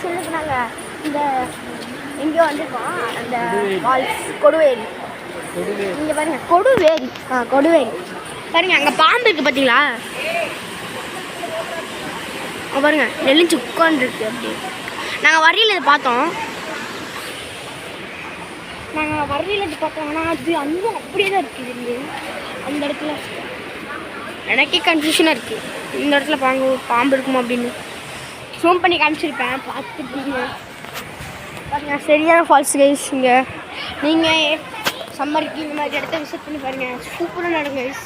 சொல்லுங்க நாங்கள் இந்த எங்கேயோ வந்துருக்கோம் அந்த ஃபால்ஸ் கொடுவேரி. இங்கே பாருங்க கொடுவேரி. கொடுவேரி பாருங்க, அங்கே பாம்பு இருக்குது பார்த்தீங்களா? பாருங்க நெளிஞ்சு உட்காந்துருக்கு. அப்படி நாங்கள் வரையில் இதை பார்த்தோம். ஆனால் அது அங்கே அப்படியே தான் இருக்குது. இருந்து அந்த இடத்துல எனக்கே கன்ஃபியூஷனாக இருக்குது. இந்த இடத்துல பாம்பு இருக்குமா அப்படின்னு ஜூம் பண்ணி காமிச்சிருப்பேன், பார்த்துருப்பீங்க. பாருங்க சரியான ஃபால்ஸ் கைஸ். இங்கே நீங்கள் சம்மருக்கு இந்த மாதிரி இடத்த விசிட் பண்ணி பாருங்கள், சூப்பராக நடக்கும் கைஸ்.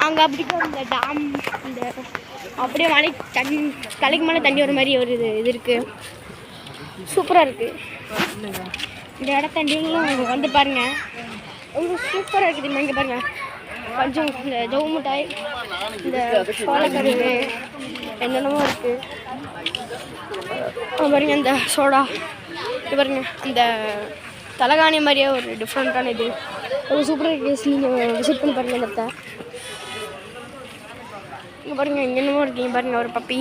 அங்கே அப்படி இந்த டேம், இந்த அப்படியே மழை தண்ணி தலைக்கு மேலே தண்ணி வர மாதிரி ஒரு இது இருக்குது, சூப்பராக இருக்குது. இந்த இடத்த நீங்களும் வந்து பாருங்கள், ரொம்ப சூப்பராக இருக்குது. இங்கே பாருங்கள் கொஞ்சம் இந்த ஜவு மிட்டாய், இந்த சோளக்கருவு என்னென்னமோ இருக்குது. பாருங்க இந்த சோடா, இது பாருங்க அந்த தலகாணி மாதிரியே ஒரு டிஃப்ரெண்ட்டான இது, ஒரு சூப்பராக இருக்குது. நீங்கள் விசிட் பண்ணி பாருங்கள் இந்த இடத்த. இங்கே பாருங்கள் இங்கே என்னமோ இருக்கீங்க பாருங்கள், ஒரு பப்பி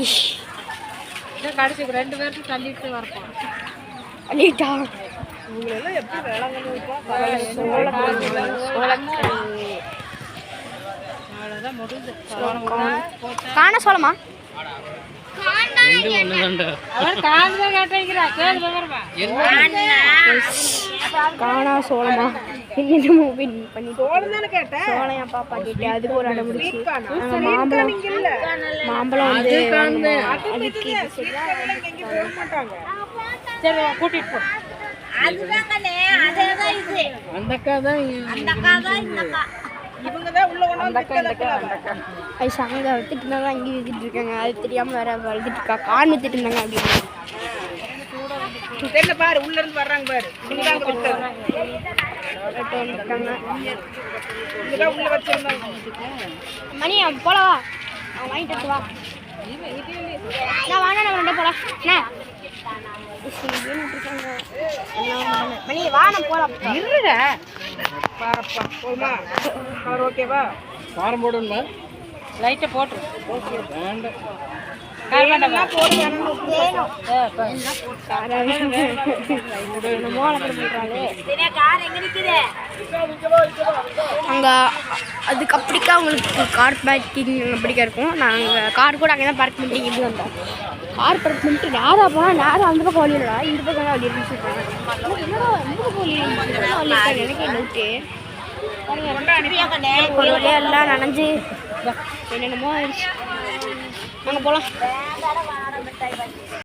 கடைசி 2 பேருக்கு தள்ளிட்டு வரப்போம். தள்ளிட்டா உங்களெல்லாம் எப்படி காண சோளமா காணா சோளமா என்னமோ பண்ணி சோளையா பாப்பா கேட்டு அதுக்கு ஒரு அடம் முடிச்சு. மாம்பழம் வந்து அதுக்கு சரி கூட்டிட்டு போ. அங்கே வித்துட்டு இருந்தாங்க, அங்கே வித்துட்டு இருக்காங்க. அது தெரியாமல் வேற வளர்த்துட்டு இருக்கா, கான் வித்துட்டு இருந்தாங்க அப்படின்னு பாரு. உள்ள இருந்து வர்றாங்க பாரு, மணி போலவா அவன் வாங்கிட்டு வா. நான் வாங்க நான் ரெண்டே போலாம். மணி வானம் போலாம். இருங்க பாரப்பா போமா. ஓகேவா? பாரம் போடணுமா? லைட்டை போட்டு வேண்டாம். அங்கே அதுக்கு அப்படிக்கா உங்களுக்கு கார் பார்க்கிங் அப்படிக்கா இருக்கும். நாங்கள் கார் கூட அங்கே தான் பார்க் பண்ணிட்டு இப்படி வந்தோம். கார் பார்க் பண்ணிட்டு நேராக போனால் நேராக அந்த பக்கம் வழியிலடா, இந்த பக்கம் அப்படி இருந்துச்சுருக்காங்க. என்னடா இந்த பக்கம் வழி எனக்கே டவுட்டு. ஒரு வழியாக எல்லாம் நனைஞ்சு என்னென்னமோ ஆயிடுச்சு. அங்கே போகலாம்.